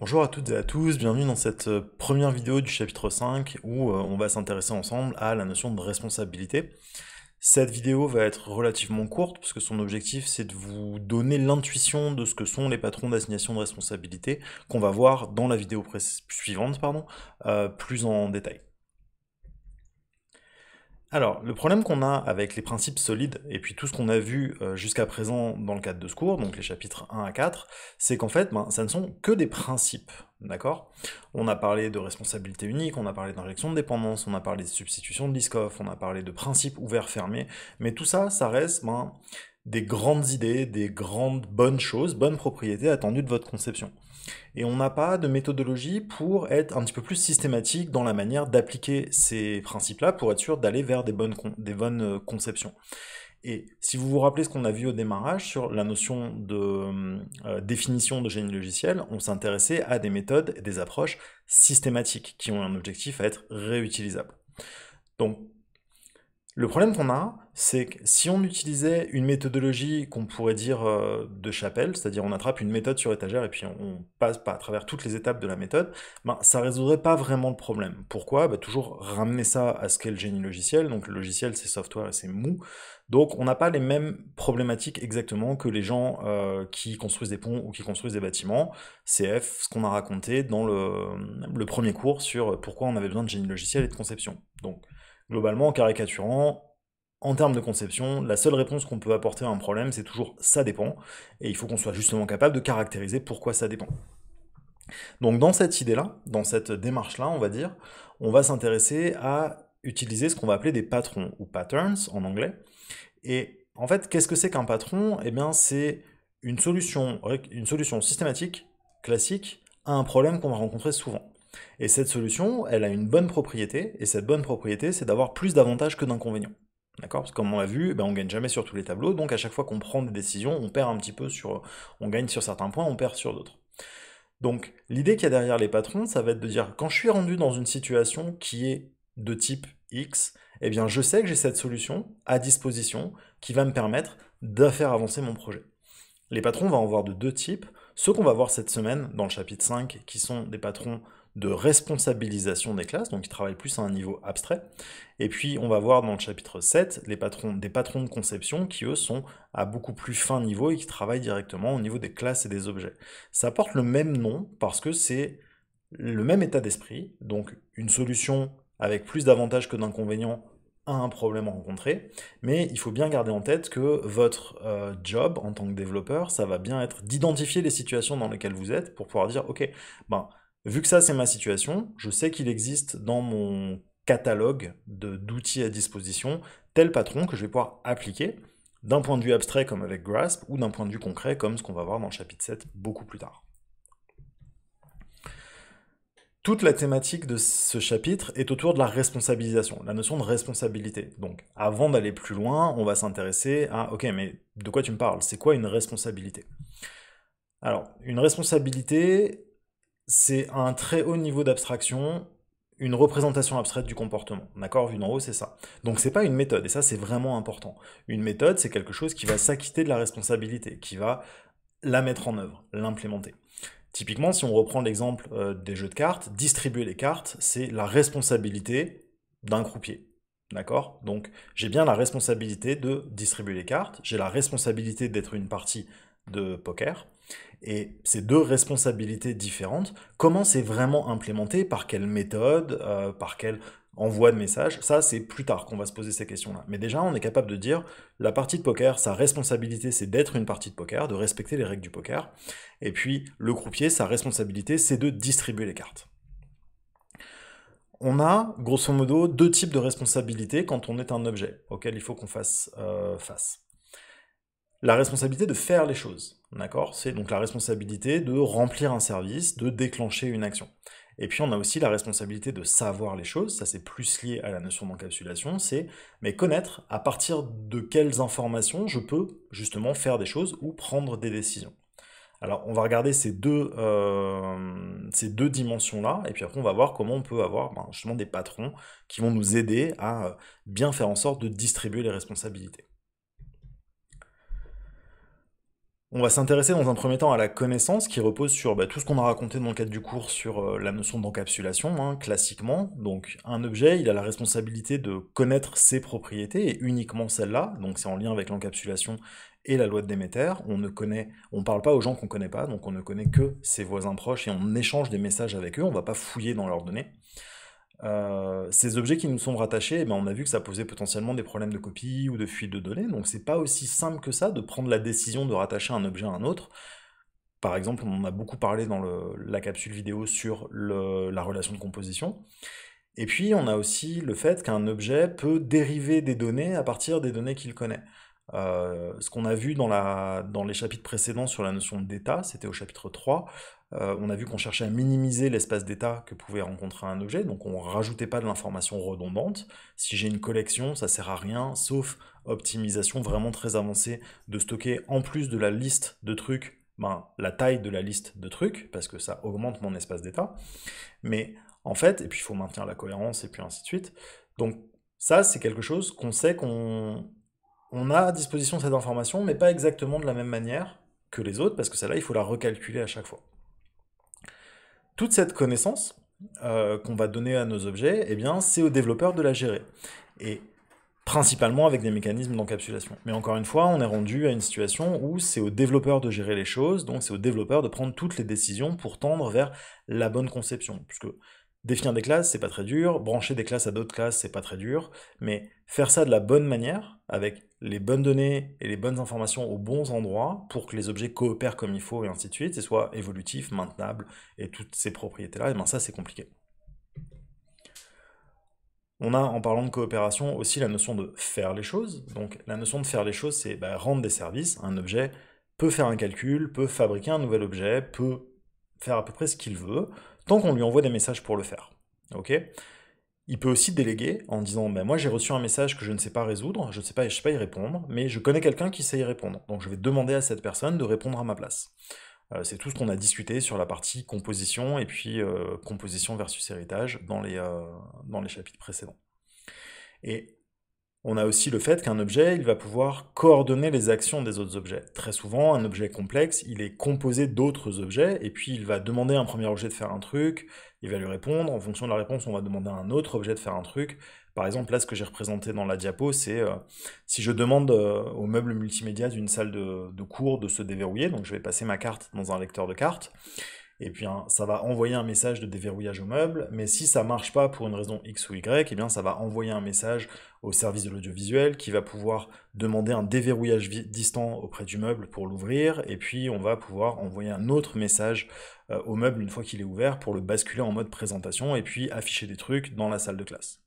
Bonjour à toutes et à tous, bienvenue dans cette première vidéo du chapitre 5 où on va s'intéresser ensemble à la notion de responsabilité. Cette vidéo va être relativement courte parce que son objectif c'est de vous donner l'intuition de ce que sont les patrons d'assignation de responsabilité qu'on va voir dans la vidéo suivante, plus en détail. Alors, le problème qu'on a avec les principes solides, et puis tout ce qu'on a vu jusqu'à présent dans le cadre de ce cours, donc les chapitres 1 à 4, c'est qu'en fait, ça ne sont que des principes, d'accord? On a parlé de responsabilité unique, on a parlé d'injection de dépendance, on a parlé de substitution de Liskov, on a parlé de principes ouverts-fermés, mais tout ça, ça reste des grandes idées, des grandes bonnes choses, bonnes propriétés attendues de votre conception. Et on n'a pas de méthodologie pour être un petit peu plus systématique dans la manière d'appliquer ces principes-là pour être sûr d'aller vers des bonnes conceptions. Et si vous vous rappelez ce qu'on a vu au démarrage sur la notion de définition de génie logiciel, on s'intéressait à des méthodes et des approches systématiques qui ont un objectif à être réutilisables. Donc, le problème qu'on a, c'est que si on utilisait une méthodologie qu'on pourrait dire de chapelle, c'est-à-dire on attrape une méthode sur étagère et puis on passe pas à travers toutes les étapes de la méthode, ça résoudrait pas vraiment le problème. Pourquoi? Toujours ramener ça à ce qu'est le génie logiciel. Donc le logiciel c'est software et c'est mou. Donc on n'a pas les mêmes problématiques exactement que les gens qui construisent des ponts ou qui construisent des bâtiments. CF, ce qu'on a raconté dans le premier cours sur pourquoi on avait besoin de génie logiciel et de conception. Donc globalement, en caricaturant, en termes de conception, la seule réponse qu'on peut apporter à un problème, c'est toujours ça dépend, et il faut qu'on soit justement capable de caractériser pourquoi ça dépend. Donc dans cette idée-là, dans cette démarche-là, on va dire, on va s'intéresser à utiliser ce qu'on va appeler des patrons, ou patterns en anglais. Et en fait, qu'est-ce que c'est qu'un patron? Eh bien, c'est une solution systématique, classique, à un problème qu'on va rencontrer souvent. Et cette solution, elle a une bonne propriété, et cette bonne propriété, c'est d'avoir plus d'avantages que d'inconvénients. D'accord? Parce que comme on l'a vu, on gagne jamais sur tous les tableaux, donc à chaque fois qu'on prend des décisions, on perd un petit peu on gagne sur certains points, on perd sur d'autres. Donc l'idée qu'il y a derrière les patrons, ça va être de dire, quand je suis rendu dans une situation qui est de type X, eh bien je sais que j'ai cette solution à disposition qui va me permettre de faire avancer mon projet. Les patrons, on va en voir de deux types. Ceux qu'on va voir cette semaine dans le chapitre 5, qui sont des patrons de responsabilisation des classes, donc qui travaillent plus à un niveau abstrait. Et puis on va voir dans le chapitre 7 des patrons de conception qui eux sont à beaucoup plus fin niveau et qui travaillent directement au niveau des classes et des objets. Ça porte le même nom parce que c'est le même état d'esprit, donc une solution avec plus d'avantages que d'inconvénients à un problème rencontré, mais il faut bien garder en tête que votre job en tant que développeur, ça va bien être d'identifier les situations dans lesquelles vous êtes pour pouvoir dire, ok, vu que ça c'est ma situation, je sais qu'il existe dans mon catalogue d'outils à disposition tel patron que je vais pouvoir appliquer d'un point de vue abstrait comme avec Grasp ou d'un point de vue concret comme ce qu'on va voir dans le chapitre 7 beaucoup plus tard. Toute la thématique de ce chapitre est autour de la responsabilisation, la notion de responsabilité. Donc, avant d'aller plus loin, on va s'intéresser à, ok, mais de quoi tu me parles? C'est quoi une responsabilité? Alors, une responsabilité, c'est un très haut niveau d'abstraction, une représentation abstraite du comportement. D'accord? Vu d'en haut, c'est ça. Donc, c'est pas une méthode, et ça, c'est vraiment important. Une méthode, c'est quelque chose qui va s'acquitter de la responsabilité, qui va la mettre en œuvre, l'implémenter. Typiquement, si on reprend l'exemple des jeux de cartes, distribuer les cartes, c'est la responsabilité d'un croupier. D'accord? Donc, j'ai bien la responsabilité de distribuer les cartes, j'ai la responsabilité d'être une partie de poker, et ces deux responsabilités différentes, comment c'est vraiment implémenté, par quelle méthode, par quel envoi de message, ça c'est plus tard qu'on va se poser ces questions-là. Mais déjà, on est capable de dire, la partie de poker, sa responsabilité c'est d'être une partie de poker, de respecter les règles du poker, et puis le croupier, sa responsabilité c'est de distribuer les cartes. On a, grosso modo, deux types de responsabilités quand on est un objet auquel il faut qu'on fasse face. La responsabilité de faire les choses, d'accord? C'est donc la responsabilité de remplir un service, de déclencher une action. Et puis on a aussi la responsabilité de savoir les choses, ça c'est plus lié à la notion d'encapsulation, c'est mais connaître à partir de quelles informations je peux justement faire des choses ou prendre des décisions. Alors on va regarder ces deux dimensions-là, et puis après on va voir comment on peut avoir justement des patrons qui vont nous aider à bien faire en sorte de distribuer les responsabilités. On va s'intéresser dans un premier temps à la connaissance qui repose sur tout ce qu'on a raconté dans le cadre du cours sur la notion d'encapsulation, hein, classiquement. Donc un objet, il a la responsabilité de connaître ses propriétés et uniquement celles-là. Donc c'est en lien avec l'encapsulation et la loi de Déméter. On parle pas aux gens qu'on connaît pas, donc on ne connaît que ses voisins proches et on échange des messages avec eux. On va pas fouiller dans leurs données. Ces objets qui nous sont rattachés, eh ben, on a vu que ça posait potentiellement des problèmes de copie ou de fuite de données, donc c'est pas aussi simple que ça de prendre la décision de rattacher un objet à un autre. Par exemple, on en a beaucoup parlé dans la capsule vidéo sur la relation de composition. Et puis, on a aussi le fait qu'un objet peut dériver des données à partir des données qu'il connaît. Ce qu'on a vu dans les chapitres précédents sur la notion d'état, c'était au chapitre 3, on a vu qu'on cherchait à minimiser l'espace d'état que pouvait rencontrer un objet, donc on rajoutait pas de l'information redondante. Si j'ai une collection, ça sert à rien, sauf optimisation vraiment très avancée, de stocker en plus de la liste de trucs, la taille de la liste de trucs, parce que ça augmente mon espace d'état. Mais en fait, et puis il faut maintenir la cohérence, et puis ainsi de suite. Donc ça, c'est quelque chose qu'on sait qu'on a à disposition cette information, mais pas exactement de la même manière que les autres, parce que celle-là, il faut la recalculer à chaque fois. Toute cette connaissance qu'on va donner à nos objets, eh bien, c'est aux développeurs de la gérer. Et principalement avec des mécanismes d'encapsulation. Mais encore une fois, on est rendu à une situation où c'est aux développeurs de gérer les choses, donc c'est aux développeurs de prendre toutes les décisions pour tendre vers la bonne conception. Puisque définir des classes, c'est pas très dur, brancher des classes à d'autres classes, c'est pas très dur, mais faire ça de la bonne manière, avec les bonnes données et les bonnes informations aux bons endroits, pour que les objets coopèrent comme il faut, et ainsi de suite, et soient évolutifs, maintenables, et toutes ces propriétés-là, et bien ça, c'est compliqué. On a, en parlant de coopération, aussi la notion de faire les choses. Donc la notion de faire les choses, c'est rendre des services. Un objet peut faire un calcul, peut fabriquer un nouvel objet, peut faire à peu près ce qu'il veut, tant qu'on lui envoie des messages pour le faire. Ok. Il peut aussi déléguer en disant moi j'ai reçu un message que je ne sais pas résoudre, je ne sais pas y répondre, mais je connais quelqu'un qui sait y répondre. Donc je vais demander à cette personne de répondre à ma place. C'est tout ce qu'on a discuté sur la partie composition et puis composition versus héritage dans les chapitres précédents. Et on a aussi le fait qu'un objet, il va pouvoir coordonner les actions des autres objets. Très souvent, un objet complexe, il est composé d'autres objets, et puis il va demander à un premier objet de faire un truc, il va lui répondre, en fonction de la réponse, on va demander à un autre objet de faire un truc. Par exemple, là, ce que j'ai représenté dans la diapo, c'est si je demande au meuble multimédia d'une salle de cours de se déverrouiller, donc je vais passer ma carte dans un lecteur de cartes, et puis ça va envoyer un message de déverrouillage au meuble, mais si ça marche pas pour une raison X ou Y, eh bien ça va envoyer un message au service de l'audiovisuel qui va pouvoir demander un déverrouillage distant auprès du meuble pour l'ouvrir, et puis on va pouvoir envoyer un autre message au meuble une fois qu'il est ouvert pour le basculer en mode présentation et puis afficher des trucs dans la salle de classe.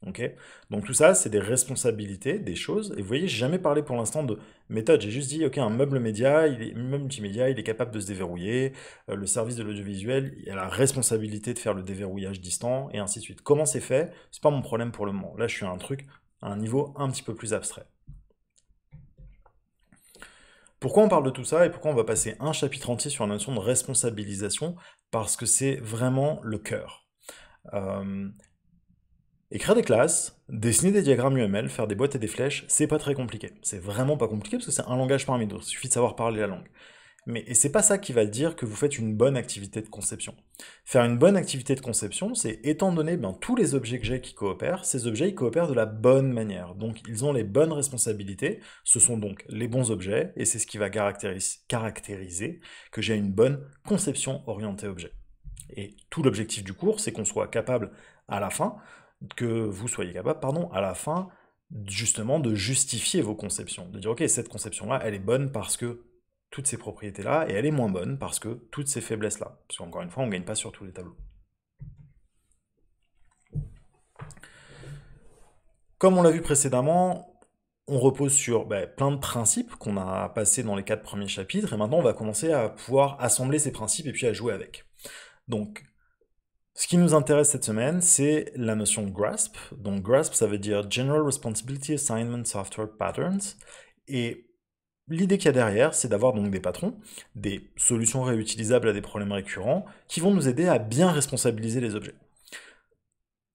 Okay. Donc tout ça, c'est des responsabilités, des choses, et vous voyez, j'ai jamais parlé pour l'instant de méthode, j'ai juste dit, ok, un meuble multimédia, il est capable de se déverrouiller, le service de l'audiovisuel, il a la responsabilité de faire le déverrouillage distant, et ainsi de suite. Comment c'est fait? C'est pas mon problème pour le moment. Là, je suis à un niveau un petit peu plus abstrait. Pourquoi on parle de tout ça, et pourquoi on va passer un chapitre entier sur la notion de responsabilisation? Parce que c'est vraiment le cœur. Écrire des classes, dessiner des diagrammes UML, faire des boîtes et des flèches, c'est pas très compliqué. C'est vraiment pas compliqué parce que c'est un langage parmi d'autres, il suffit de savoir parler la langue. Et c'est pas ça qui va dire que vous faites une bonne activité de conception. Faire une bonne activité de conception, c'est étant donné tous les objets que j'ai qui coopèrent, ces objets ils coopèrent de la bonne manière. Donc ils ont les bonnes responsabilités, ce sont donc les bons objets, et c'est ce qui va caractériser que j'ai une bonne conception orientée objet. Et tout l'objectif du cours, c'est qu'on soit capable à la fin que vous soyez capable, à la fin, justement, de justifier vos conceptions. De dire, ok, cette conception-là, elle est bonne parce que toutes ces propriétés-là, et elle est moins bonne parce que toutes ces faiblesses-là. Parce qu'encore une fois, on ne gagne pas sur tous les tableaux. Comme on l'a vu précédemment, on repose sur plein de principes qu'on a passés dans les 4 premiers chapitres, et maintenant on va commencer à pouvoir assembler ces principes et puis à jouer avec. Donc, ce qui nous intéresse cette semaine, c'est la notion de GRASP. Donc GRASP, ça veut dire General Responsibility Assignment Software Patterns. Et l'idée qu'il y a derrière, c'est d'avoir donc des patrons, des solutions réutilisables à des problèmes récurrents, qui vont nous aider à bien responsabiliser les objets.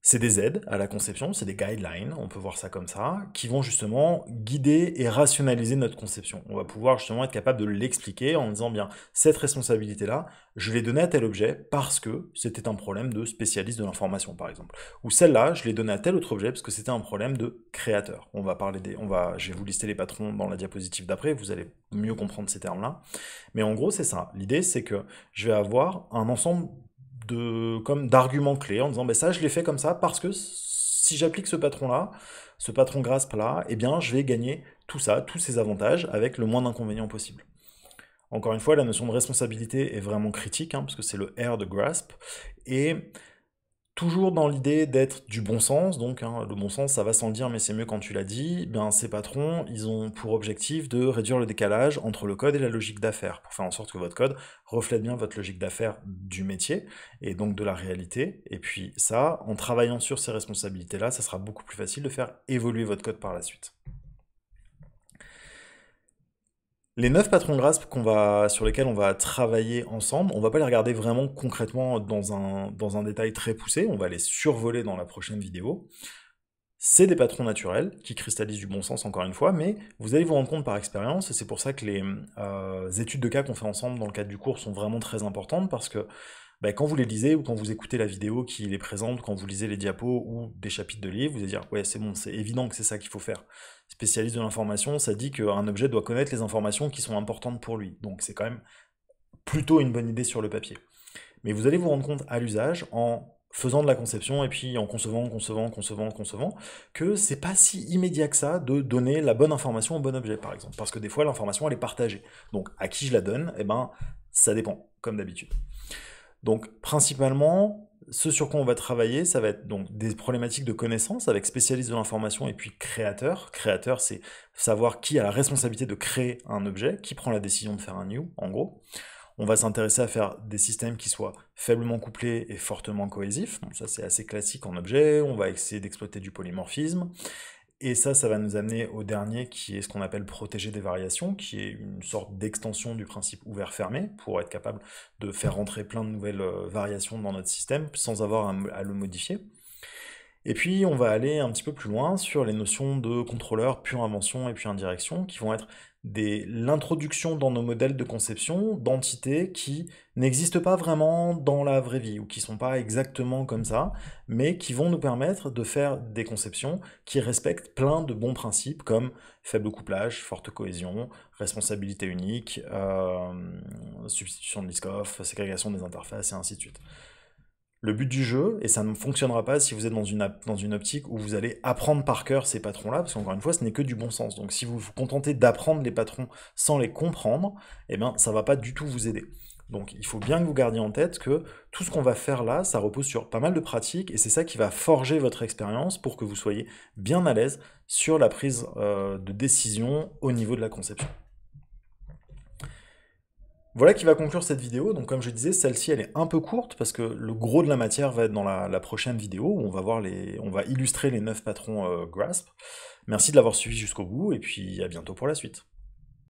C'est des aides à la conception, c'est des guidelines, on peut voir ça comme ça, qui vont justement guider et rationaliser notre conception. On va pouvoir justement être capable de l'expliquer en disant, bien, cette responsabilité-là, je l'ai donnée à tel objet parce que c'était un problème de spécialiste de l'information, par exemple. Ou celle-là, je l'ai donnée à tel autre objet parce que c'était un problème de créateur. Je vais vous lister les patrons dans la diapositive d'après, vous allez mieux comprendre ces termes-là. Mais en gros, c'est ça. L'idée, c'est que je vais avoir un ensemble comme d'arguments clés en disant, ben ça, je l'ai fait comme ça parce que si j'applique ce patron-là, ce patron grasp-là, eh bien, je vais gagner tout ça, tous ces avantages avec le moins d'inconvénients possible. Encore une fois, la notion de responsabilité est vraiment critique, hein, parce que c'est le R de grasp, et toujours dans l'idée d'être du bon sens, donc hein, le bon sens, ça va sans le dire, mais c'est mieux quand tu l'as dit, bien, ces patrons, ils ont pour objectif de réduire le décalage entre le code et la logique d'affaires, pour faire en sorte que votre code reflète bien votre logique d'affaires du métier, et donc de la réalité, et puis ça, en travaillant sur ces responsabilités-là, ça sera beaucoup plus facile de faire évoluer votre code par la suite. Les 9 patrons grasp sur lesquels on va travailler ensemble, on va pas les regarder vraiment concrètement dans un détail très poussé, on va les survoler dans la prochaine vidéo. C'est des patrons naturels qui cristallisent du bon sens encore une fois, mais vous allez vous rendre compte par expérience, et c'est pour ça que les études de cas qu'on fait ensemble dans le cadre du cours sont vraiment très importantes, parce que quand vous les lisez ou quand vous écoutez la vidéo qui les présente, quand vous lisez les diapos ou des chapitres de livres, vous allez dire ouais c'est bon, c'est évident que c'est ça qu'il faut faire. Spécialiste de l'information, ça dit qu'un objet doit connaître les informations qui sont importantes pour lui, donc c'est quand même plutôt une bonne idée sur le papier. Mais vous allez vous rendre compte à l'usage en faisant de la conception et puis en concevant, que c'est pas si immédiat que ça de donner la bonne information au bon objet, par exemple. Parce que des fois, l'information, elle est partagée. Donc, à qui je la donne? Eh ben, ça dépend, comme d'habitude. Donc, principalement, ce sur quoi on va travailler, ça va être donc des problématiques de connaissance avec spécialiste de l'information et puis créateur. Créateur, c'est savoir qui a la responsabilité de créer un objet, qui prend la décision de faire un new, en gros. On va s'intéresser à faire des systèmes qui soient faiblement couplés et fortement cohésifs. Donc ça, c'est assez classique en objet. On va essayer d'exploiter du polymorphisme. Et ça va nous amener au dernier, qui est ce qu'on appelle protéger des variations, qui est une sorte d'extension du principe ouvert-fermé, pour être capable de faire rentrer plein de nouvelles variations dans notre système, sans avoir à le modifier. Et puis, on va aller un petit peu plus loin sur les notions de contrôleur, pure invention et puis indirection, qui vont être l'introduction dans nos modèles de conception d'entités qui n'existent pas vraiment dans la vraie vie, ou qui sont pas exactement comme ça, mais qui vont nous permettre de faire des conceptions qui respectent plein de bons principes, comme faible couplage, forte cohésion, responsabilité unique, substitution de Liskov, ségrégation des interfaces, et ainsi de suite. Le but du jeu, et ça ne fonctionnera pas si vous êtes dans une optique où vous allez apprendre par cœur ces patrons-là, parce qu'encore une fois, ce n'est que du bon sens. Donc si vous vous contentez d'apprendre les patrons sans les comprendre, eh bien, ça va pas du tout vous aider. Donc il faut bien que vous gardiez en tête que tout ce qu'on va faire là, ça repose sur pas mal de pratiques, et c'est ça qui va forger votre expérience pour que vous soyez bien à l'aise sur la prise de décision au niveau de la conception. Voilà qui va conclure cette vidéo. Donc comme je disais, celle-ci elle est un peu courte parce que le gros de la matière va être dans la prochaine vidéo où on va illustrer les 9 patrons grasp. Merci de l'avoir suivi jusqu'au bout et puis à bientôt pour la suite.